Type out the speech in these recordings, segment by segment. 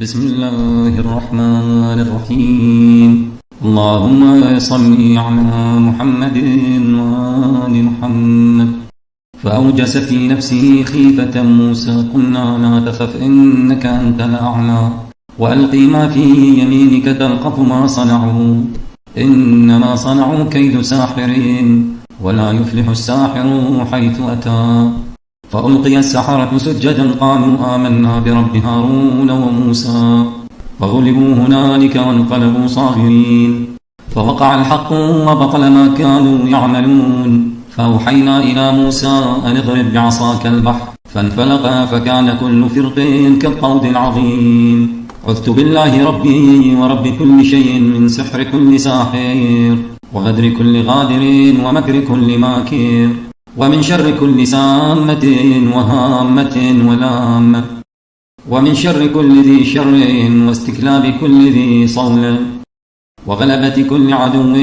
بسم الله الرحمن الرحيم. اللهم صل على محمد وآل محمد. فأوجس في نفسه خيفة موسى قلنا لا تخف إنك أنت الأعلى وألق ما في يمينك تلقف ما صنعوا إنما صنعوا كيد ساحر ولا يفلح الساحر حيث أتى. فألقي السحرة سجدا قالوا آمنا برب هارون وموسى فغلبوا هنالك وانقلبوا صاغرين. فوقع الحق وبطل ما كانوا يعملون. فأوحينا إلى موسى أن اضرب بعصاك البحر فانفلق فكان كل فرق كالطود العظيم. عذت بالله ربي ورب كل شيء من سحر كل ساحر وغدر كل غادر ومكر كل ماكر ومن شر كل سامة وهامة ولامة ومن شر كل ذي شر واستكلاب كل ذي صول وغلبة كل عدو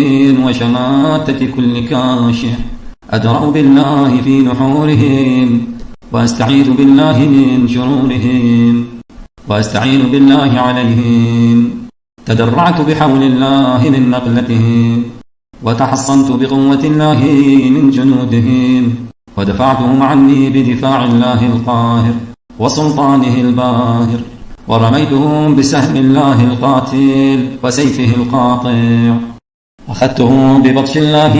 وشماتة كل كاشح. أدرأ بالله في نحورهم وأستعيذ بالله من شرورهم وأستعين بالله عليهم. تدرعت بحول الله من نقلتهم وتحصنت بقوة الله من جنودهم ودفعتهم عني بدفاع الله القاهر وسلطانه الباهر. ورميتهم بسهم الله القاتل وسيفه القاطع. أخذتهم ببطش الله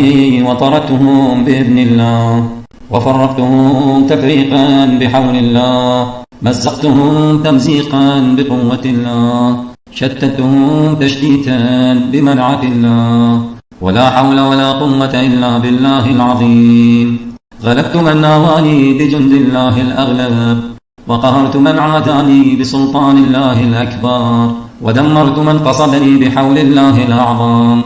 وطردتهم بإذن الله وفرقتهم تفريقا بحول الله. مزقتهم تمزيقا بقوة الله شتتهم تشتيتا بمنعة الله. ولا حول ولا قوة إلا بالله العظيم. غلبت من ناواني بجند الله الأغلب وقهرت من عاداني بسلطان الله الأكبر ودمرت من قصدني بحول الله الأعظم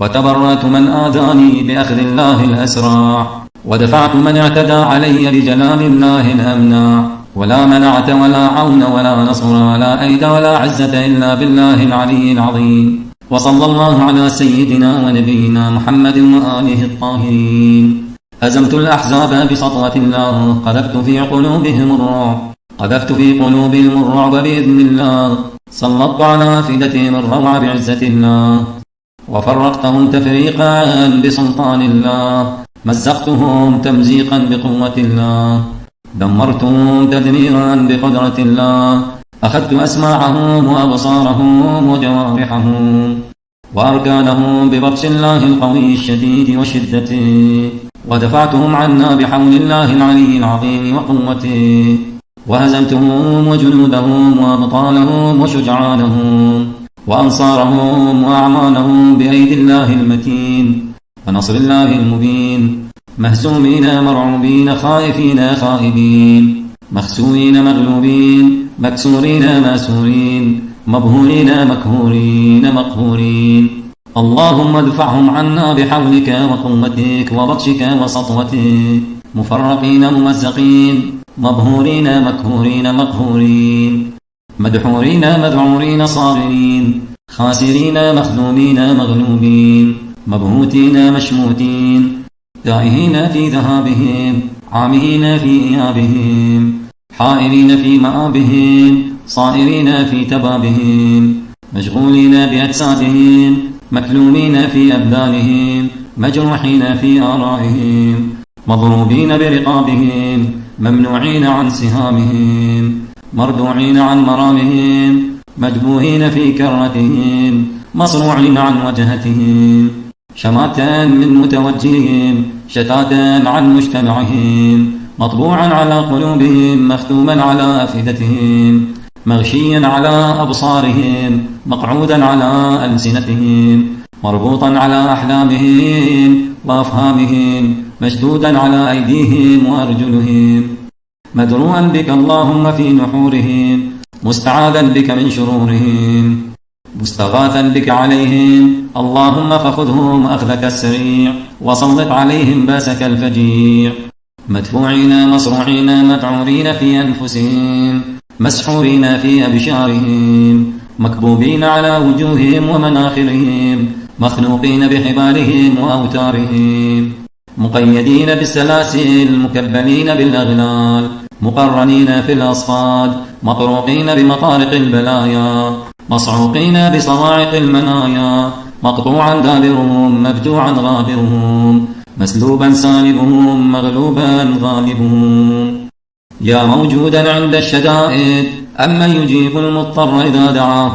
وتبرأت من آذاني بأخذ الله الأسرع ودفعت من اعتدى علي بجلال الله الأمنع. ولا منعت ولا عون ولا نصر ولا أيد ولا عزة إلا بالله العلي العظيم. وصلى الله على سيدنا ونبينا محمد وآله الطاهرين. هزمت الأحزاب بسطوة الله قذفت في قلوبهم الرعب بإذن الله. سلطت على أفئدتهم الروع بعزة الله وفرقتهم تفريقا بسلطان الله. مزقتهم تمزيقا بقوة الله. دمرتهم تدميرا بقدرة الله. أخذت أسماعهم وأبصارهم وجوارحهم وأركانهم ببطش الله القوي الشديد وشدته ودفعتهم عنا بحول الله العلي العظيم وقوته. وهزمتهم وجنودهم وأبطالهم وشجعانهم وأنصارهم وأعمانهم بأيدي الله المتين ونصر الله المبين. مهزومين مرعوبين خائفين خائبين مخسوين مغلوبين مكسورين ماسورين مبهورين مقهورين مقهورين. اللهم ادفعهم عنا بحولك وقوتك وبطشك وسطوتك. مفرقين ممزقين مبهورين مقهورين مقهورين مدحورين مذعورين صاغرين خاسرين مخذومين مغلوبين مبهوتين مشموتين تائهين في ذهابهم عامهين في إيابهم حائرين في مآبهم صائرين في تبابهم مشغولين بأجسادهم مكلومين في أبدانهم مجروحين في آرائهم مضروبين برقابهم ممنوعين عن سهامهم مردوعين عن مرامهم مجبوهين في كرتهم مصروعين عن وجهتهم شماتا من متوجههم شتاتا عن مجتمعهم مطبوعا على قلوبهم مختوما على أفئدتهم مغشيا على أبصارهم مقعودا على ألسنتهم مربوطا على أحلامهم وأفهامهم مشدودا على أيديهم وأرجلهم مدروعا بك اللهم في نحورهم مستعاذا بك من شرورهم مستغاثا بك عليهم اللهم فخذهم أخذك السريع وسلط عليهم باسك الفجيع. مدفوعين مصروعين مدعورين في أنفسهم مسحورين في أبشارهم مكبوبين على وجوههم ومناخرهم مخنوقين بحبالهم وأوتارهم مقيدين بالسلاسل مكبلين بالأغلال مقرنين في الأصفاد، مطروقين بمطارق البلايا، مصعوقين بصواعق المنايا، مقطوعا دابرهم مفجوعا غابرهم، مسلوبا سالبهم مغلوبا غالبهم. يا موجودا عند الشدائد، أمن يجيب المضطر إذا دعاه،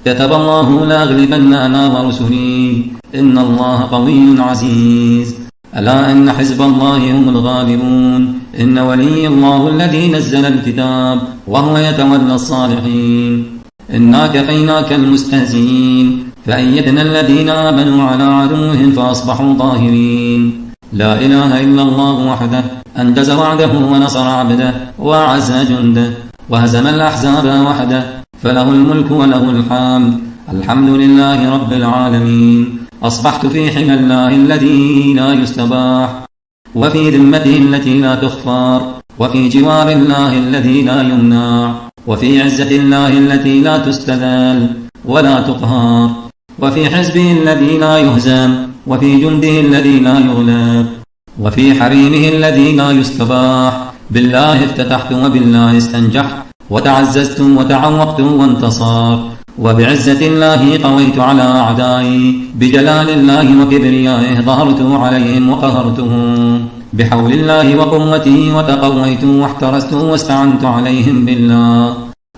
كتب الله لأغلبن أنا ورسلي، إن الله قوي عزيز. ألا إن حزب الله هم الغالبون، إن ولي الله الذي نزل الكتاب وهو يتولى الصالحين. إنا كفيناك المستهزئين، فأيدنا الذين آمنوا على عدوهم فأصبحوا ظاهرين. لا إله إلا الله وحده، أنجز وعده ونصر عبده وأعز جنده، وهزم الأحزاب وحده، فله الملك وله الحمد، الحمد لله رب العالمين. أصبحت في حمى الله الذي لا يستباح، وفي ذمته التي لا تخفر، وفي جوار الله الذي لا يمنع، وفي عزة الله التي لا تستذل ولا تقهر، وفي حزبه الذي لا يهزم، وفي جنده الذي لا يغلب، وفي حريمه الذي لا يستباح. بالله افتتحت وبالله استنجحت، وتعززت وتعوقت وانتصرت، وبعزة الله قويت على أعدائي، بجلال الله وكبريائه ظهرت عليهم وقهرتهم، بحول الله وقوته وتقويت واحترست واستعنت عليهم بالله،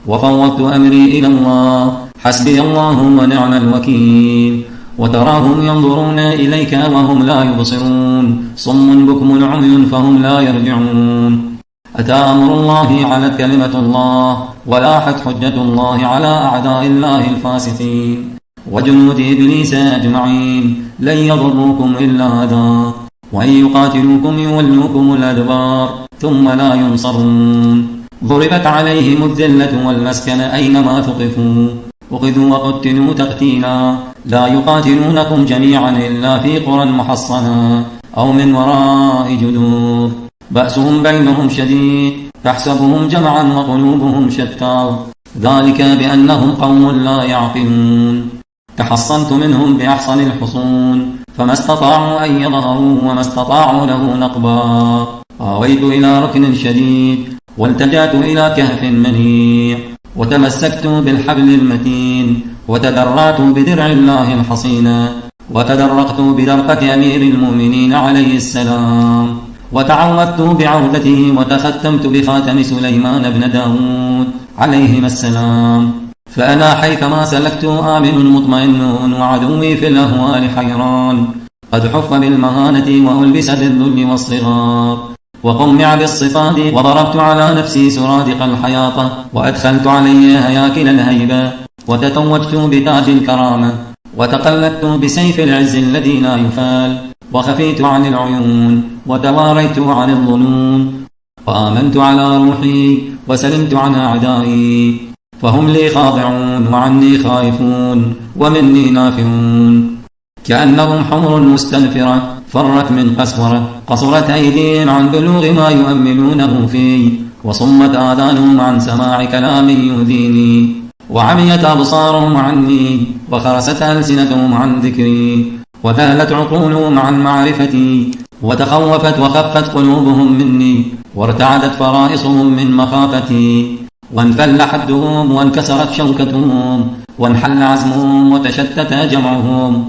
وفوضت أمري إلى الله، حسبي الله ونعم الوكيل. وتراهم ينظرون إليك وهم لا يبصرون، صم بكم عمي فهم لا يرجعون. أتى أمر الله، علت كلمة الله، ولاحت حجة الله على أعداء الله الفاسقين، وجنود إبليس أجمعين لن يضروكم إلا أذى، وإن يقاتلوكم يولوكم الأدبار ثم لا ينصرون. ضربت عليهم الذلة والمسكنة أينما ثقفوا، أخذوا وقتلوا تقتيلا، لا يقاتلونكم جميعا إلا في قرى محصنة أو من وراء جدور، بأسهم بينهم شديد، تحسبهم جمعا وقلوبهم شتى، ذلك بأنهم قوم لا يعقلون. تحصنت منهم بأحصن الحصون، فما استطاعوا أن يظهروا وما استطاعوا له نقبا. آويت إلى ركن شديد، والتجأت إلى كهف منيع، وتمسكت بالحبل المتين، وتدرعت بدرع الله الحصينة، وتدرقت بدرقة أمير المؤمنين عليه السلام، وتعوذت بعودته، وتختمت بخاتم سليمان بن داود عليهما السلام. فأنا حيثما سلكت آمن مطمئن، وعدوي في الأهوال حيران، قد حف بالمهانة وألبس بالذل والصغار، وقمع بالصفات، وضربت على نفسي سرادق الحياطة، وأدخلت علي هياكل الهيبة، وتتوجت بتاج الكرامة، وتقلدت بسيف العز الذي لا يفال، وخفيت عن العيون، وتواريت عن الظنون، وآمنت على روحي، وسلمت عن أعدائي، فهم لي خاضعون، وعني خائفون، ومني نافعون. كأنهم حمر مستنفرة فرت من قسورة، قصرت أيديهم عن بلوغ ما يؤملونه فيه، وصمت آذانهم عن سماع كلام يؤذيني، وعميت أبصارهم عني، وخرست ألسنتهم عن ذكري، وذهلت عقولهم عن معرفتي، وتخوفت وخفت قلوبهم مني، وارتعدت فرائصهم من مخافتي، وانفل حدهم، وانكسرت شوكتهم، وانحل عزمهم، وتشتت جمعهم،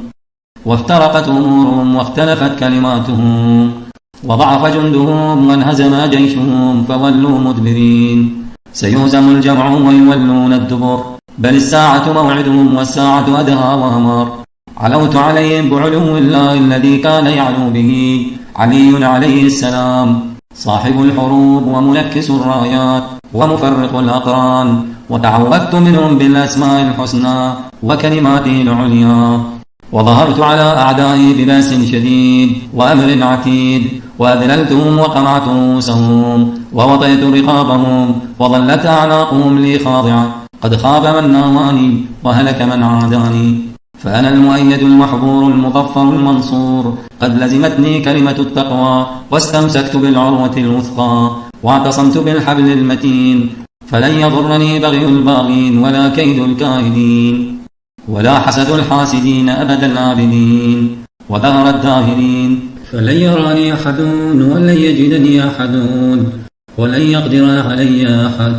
وافترقت أمورهم، واختلفت كلماتهم، وضعف جندهم، وانهزم جيشهم، فولوا مدبرين. سيهزم الجمع ويولون الدبر، بل الساعة موعدهم، والساعة أدهى وأمر. علوت عليهم بعلو الله الذي كان يعلو به علي عليه السلام، صاحب الحروب ومنكس الرايات ومفرق الأقران، وتعوذت منهم بالأسماء الحسنى وكلماته العليا، وظهرت على أعدائي بباس شديد وأمر عتيد، وأذللتهم وقمعت رؤوسهم، ووطيت رقابهم، وظلت أعناقهم لي خاضعة. قد خاب من ناواني، وهلك من عاداني، فأنا المؤيد المحبور المظفر المنصور. قد لزمتني كلمة التقوى، واستمسكت بالعروة الوثقى، واعتصمت بالحبل المتين، فلن يضرني بغي الباغين، ولا كيد الكائدين، ولا حسد الحاسدين أبد العابدين، وذهر الداهرين. فلن يراني أحد ولن يجدني أحد، ولن يقدر علي أحد.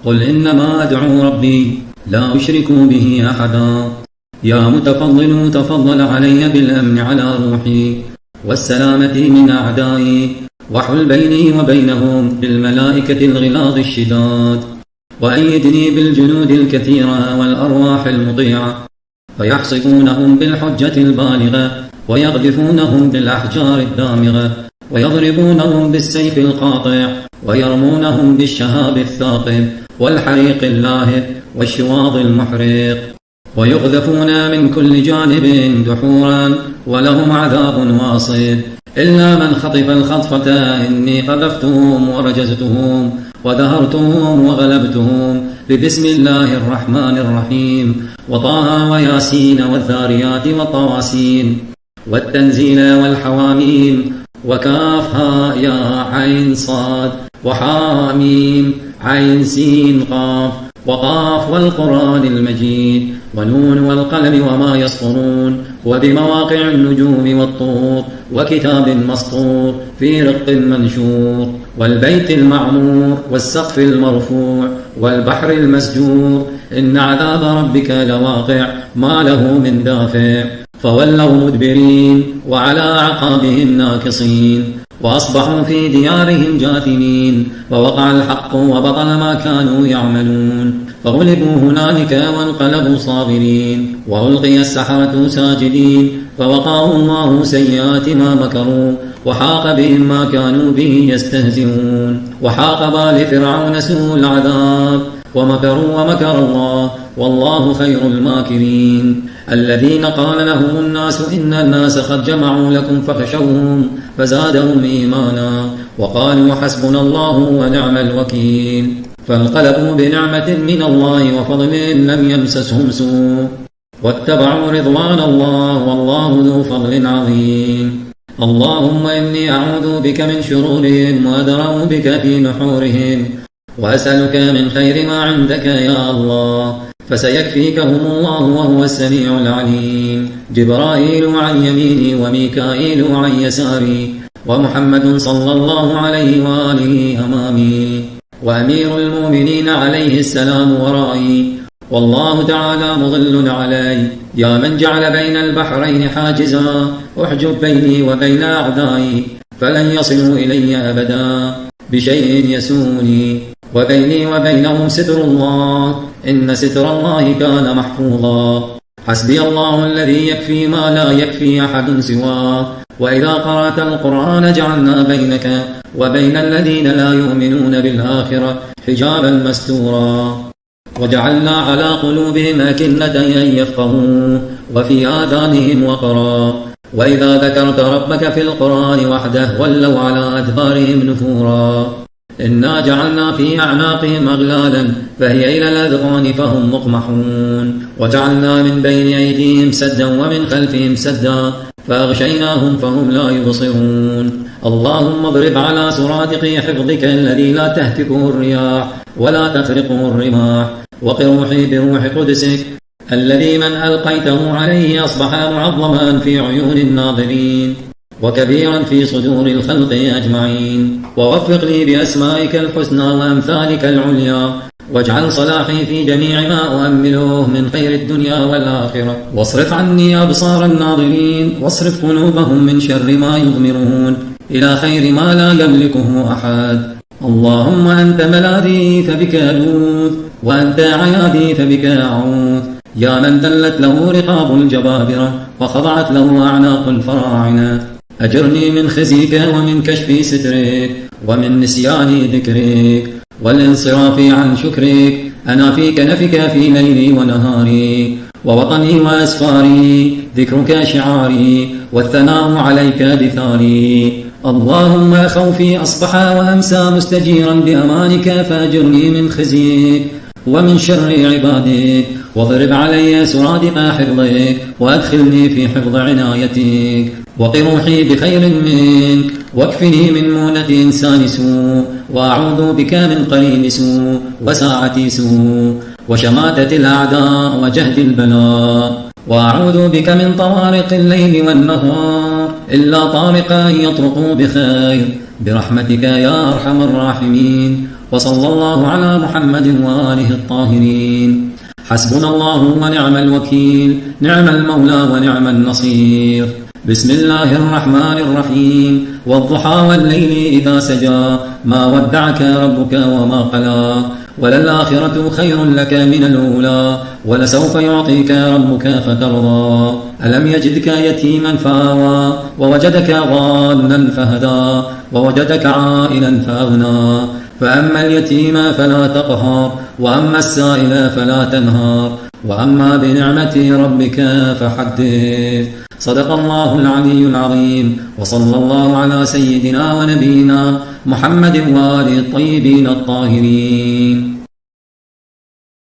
قل إنما أدعو ربي لا أشرك به أحدا. يا متفضل تفضل علي بالأمن على روحي والسلامة من أعدائي، وحل بيني وبينهم بالملائكة الغلاظ الشداد، وأيدني بالجنود الكثيرة والأرواح المطيعة، فيحصفونهم بالحجة البالغة، ويغدفونهم بالأحجار الدامغة، ويضربونهم بالسيف القاطع، ويرمونهم بالشهاب الثاقب والحريق اللاهب والشواظ المحرق، ويقذفون من كل جانب دحورا، ولهم عذاب واصب. إلا من خطف الخطفة إني قذفتهم ورجزتهم ودهرتهم وغلبتهم ببسم الله الرحمن الرحيم، وطه وياسين والذاريات والطواسين، والتنزيل والحواميم، وكاف هاء يا عين صاد، وحاميم عين سين قاف، وقاف والقرآن المجيد، ونون والقلم وما يسطرون، وبمواقع النجوم والطور، وكتاب مسطور في رق منشور، والبيت المعمور، والسقف المرفوع، والبحر المسجور. إن عذاب ربك لواقع ما له من دافع. فولوا مدبرين وعلى أعقابهم ناكصين، وأصبحوا في ديارهم جاثمين، ووقع الحق وبطل ما كانوا يعملون. فغلبوا هنالك وانقلبوا صاغرين، وألقي السحرة ساجدين، فوقاهم الله سيئات ما مكروا، وحاق بهم ما كانوا به يستهزئون. وحاق بآل فرعون سوء العذاب، ومكروا ومكر الله والله خير الماكرين. الذين قال لهم الناس إن الناس قد جمعوا لكم فاخشوهم فزادهم إيمانا، وقالوا حسبنا الله ونعم الوكيل. فانقلبوا بنعمة من الله وفضل لم يمسسهم سوء، واتبعوا رضوان الله والله ذو فضل عظيم. اللهم إني أعوذ بك من شرورهم وأدرأ بك في نحورهم، وأسألك من خير ما عندك يا الله، فسيكفيكهم الله وهو السميع العليم. جبرائيل عن يميني وميكائيل عن يساري، ومحمد صلى الله عليه وآله أمامي، وأمير المؤمنين عليه السلام ورائي، والله تعالى مضل علي. يا من جعل بين البحرين حاجزا، احجب بيني وبين أعدائي فلن يصلوا إلي أبدا بشيء يسوني، وبيني وبينهم ستر الله، إن ستر الله كان محفوظا. حسبي الله الذي يكفي ما لا يكفي أحد سواه. وإذا قرأت القرآن جعلنا بينك وبين الذين لا يؤمنون بالآخرة حجابا مستورا، وجعلنا على قلوبهم أكنة أن يفقهوا وفي آذانهم وقرا. وإذا ذكرت ربك في القرآن وحده ولوا على أدبارهم نفورا. إنا جعلنا في أعناقهم أغلالا فهي إلى الأذقان فهم مقمحون، وجعلنا من بين أيديهم سدا ومن خلفهم سدا فأغشيناهم فهم لا يبصرون. اللهم اضرب على سرادق حفظك الذي لا تهتكه الرياح ولا تخرقه الرماح، وقر روحي بروح قدسك الذي من ألقيته عليه أصبح معظما في عيون الناظرين وكبيرا في صدور الخلق أجمعين. ووفق لي بأسمائك الحسنى وأمثالك العليا، واجعل صلاحي في جميع ما أؤمله من خير الدنيا والآخرة. واصرف عني أبصار الناظرين، واصرف قلوبهم من شر ما يضمرون إلى خير ما لا يملكه أحد. اللهم أنت ملاذي فبك ألوذ، وأنت عياذي فبك أعوذ. يا من ذلت له رقاب الجبابرة وخضعت له أعناق الفراعنة، أجرني من خزيك ومن كشف سترك ومن نسيان ذكرك والانصراف عن شكرك. أنا في كنفك في ليلي ونهاري، ووطني وأسفاري ذكرك شعاري، والثناء عليك دثاري. اللهم خوفي أصبح وأمسى مستجيرا بأمانك، فأجرني من خزيك ومن شر عبادك، واضرب علي سرادق حفظك، وأدخلني في حفظ عنايتك. وقر روحي بخير منك، واكفني من مونة إنسان سوء، وأعوذ بك من قرين سوء وساعة سوء وشماتة الأعداء وجهد البلاء. وأعوذ بك من طوارق الليل والنهار إلا طارقا يطرق بخير، برحمتك يا أرحم الراحمين. وصلى الله على محمد وآله الطاهرين. حسبنا الله ونعم الوكيل، نعم المولى ونعم النصير. بسم الله الرحمن الرحيم. والضحى والليل إذا سجى ما ودعك ربك وما قلى وللآخرة خير لك من الأولى ولسوف يعطيك ربك فترضى. ألم يجدك يتيما فآوى ووجدك ضالا فهدى ووجدك عائلا فأغنى. فأما اليتيم فلا تقهر وأما السائل فلا تنهر وأما بنعمة ربك فحدث. صدق الله العلي العظيم. وصلى الله على سيدنا ونبينا محمد وآله الطيبين الطاهرين.